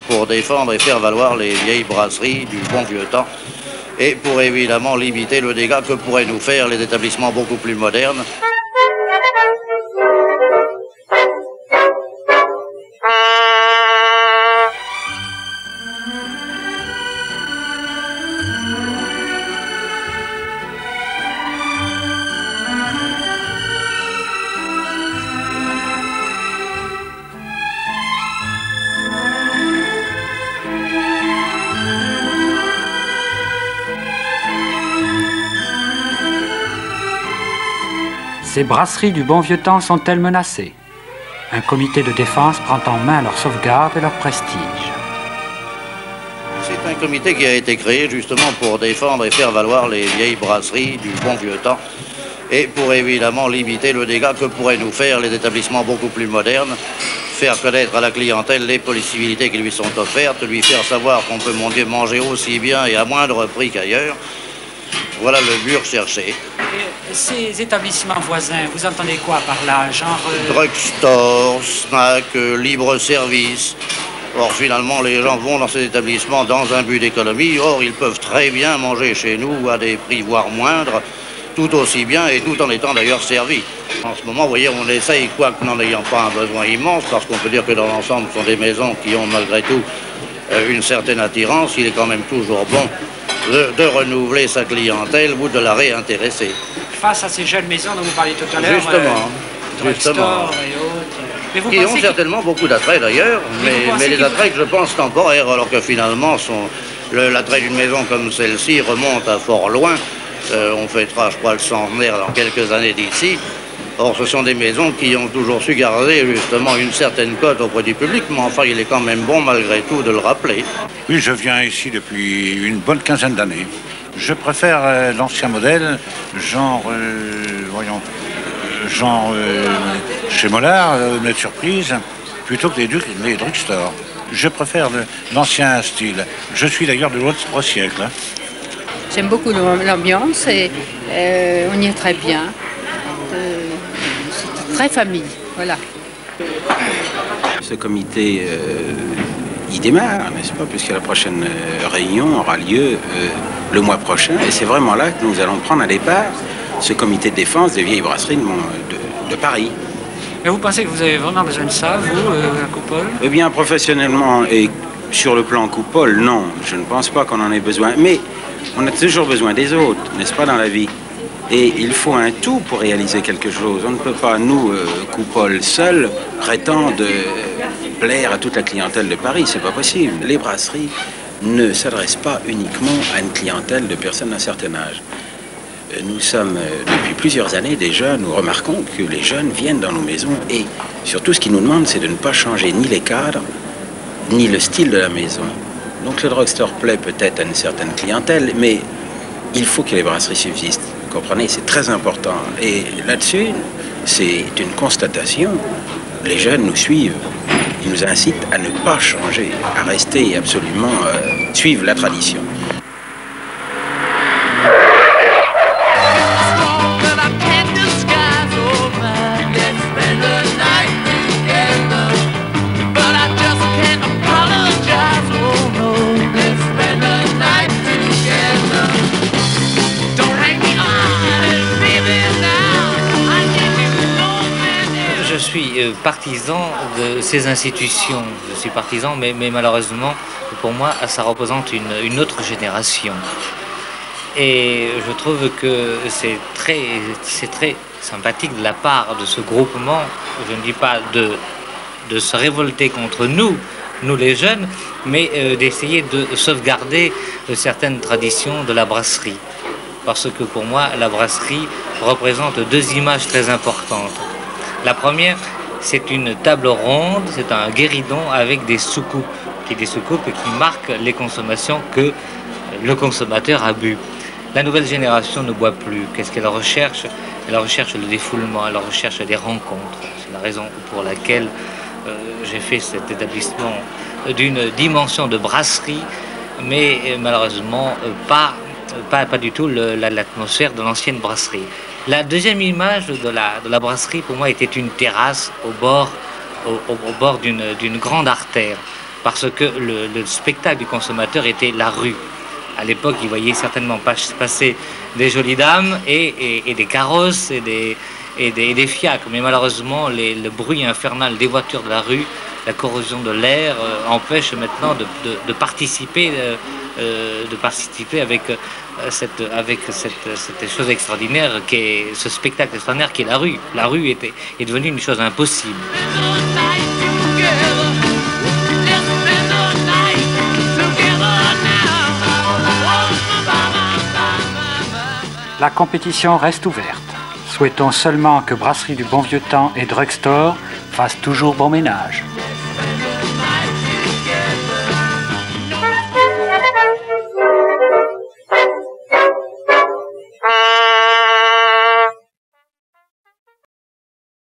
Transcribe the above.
pour défendre et faire valoir les vieilles brasseries du bon vieux temps et pour évidemment limiter le dégât que pourraient nous faire les établissements beaucoup plus modernes. Ces brasseries du bon vieux temps sont-elles menacées? Un comité de défense prend en main leur sauvegarde et leur prestige. C'est un comité qui a été créé justement pour défendre et faire valoir les vieilles brasseries du bon vieux temps et pour évidemment limiter le dégât que pourraient nous faire les établissements beaucoup plus modernes, faire connaître à la clientèle les possibilités qui lui sont offertes, lui faire savoir qu'on peut manger aussi bien et à moindre prix qu'ailleurs. Voilà le but recherché. Ces établissements voisins, vous entendez quoi par là? Genre... Drugstore, snack, libre-service. Or, finalement, les gens vont dans ces établissements dans un but d'économie. Or, ils peuvent très bien manger chez nous à des prix voire moindres, tout aussi bien et tout en étant d'ailleurs servis. En ce moment, vous voyez, on essaye, quoique n'en ayant pas un besoin immense, parce qu'on peut dire que dans l'ensemble, ce sont des maisons qui ont malgré tout une certaine attirance. Il est quand même toujours bon de renouveler sa clientèle ou de la réintéresser. Face à ces jeunes maisons dont vous parliez tout à l'heure, justement. Et autres. Mais vous qui ont certainement beaucoup d'attrait d'ailleurs, mais les attraits que je pense temporaires, alors que finalement l'attrait d'une maison comme celle-ci remonte à fort loin. On fêtera, je crois, le centenaire dans quelques années d'ici. Or, ce sont des maisons qui ont toujours su garder justement une certaine cote auprès du public, mais enfin, il est quand même bon malgré tout de le rappeler. Oui, je viens ici depuis une bonne quinzaine d'années. Je préfère l'ancien modèle, genre chez Mollard, Net Surprise, plutôt que les drugstores. Je préfère l'ancien style. Je suis d'ailleurs de l'autre siècle. Hein. J'aime beaucoup l'ambiance et on y est très bien. C'est très famille, voilà. Ce comité, il démarre, n'est-ce pas, puisque la prochaine réunion aura lieu le mois prochain. Et c'est vraiment là que nous allons prendre à départ ce comité de défense des vieilles brasseries de Paris. Mais vous pensez que vous avez vraiment besoin de ça, vous, à Coupole? Eh bien, professionnellement et sur le plan Coupole, non. Je ne pense pas qu'on en ait besoin. Mais on a toujours besoin des autres, n'est-ce pas, dans la vie? Et il faut un tout pour réaliser quelque chose. On ne peut pas, nous, Coupole seuls, prétendre plaire à toute la clientèle de Paris. C'est pas possible. Les brasseries ne s'adressent pas uniquement à une clientèle de personnes d'un certain âge. Nous sommes, depuis plusieurs années déjà, nous remarquons que les jeunes viennent dans nos maisons et surtout ce qu'ils nous demandent, c'est de ne pas changer ni les cadres, ni le style de la maison. Donc le drugstore plaît peut-être à une certaine clientèle, mais il faut que les brasseries subsistent. Vous comprenez, c'est très important. Et là-dessus, c'est une constatation. Les jeunes nous suivent. Ils nous incitent à ne pas changer, à rester absolument suivre la tradition. Je suis partisan de ces institutions. Je suis partisan, mais malheureusement, pour moi, ça représente une autre génération. Et je trouve que c'est très sympathique de la part de ce groupement, je ne dis pas de se révolter contre nous les jeunes, mais d'essayer de sauvegarder certaines traditions de la brasserie. Parce que pour moi, la brasserie représente deux images très importantes. La première, c'est une table ronde, c'est un guéridon avec des soucoupes qui marquent les consommations que le consommateur a bu. La nouvelle génération ne boit plus. Qu'est-ce qu'elle recherche? Elle recherche le défoulement, elle recherche des rencontres. C'est la raison pour laquelle j'ai fait cet établissement d'une dimension de brasserie, mais malheureusement pas du tout l'atmosphère de l'ancienne brasserie. La deuxième image de la brasserie, pour moi, était une terrasse au bord d'une grande artère. parce que le spectacle du consommateur était la rue. À l'époque, il voyait certainement passer des jolies dames et des carrosses et des fiacres. Mais malheureusement, le bruit infernal des voitures de la rue, la corrosion de l'air empêche maintenant de participer avec cette chose extraordinaire qui est ce spectacle extraordinaire qui est la rue. La rue est devenue une chose impossible. La compétition reste ouverte. Souhaitons seulement que Brasserie du Bon Vieux Temps et Drugstore fassent toujours bon ménage.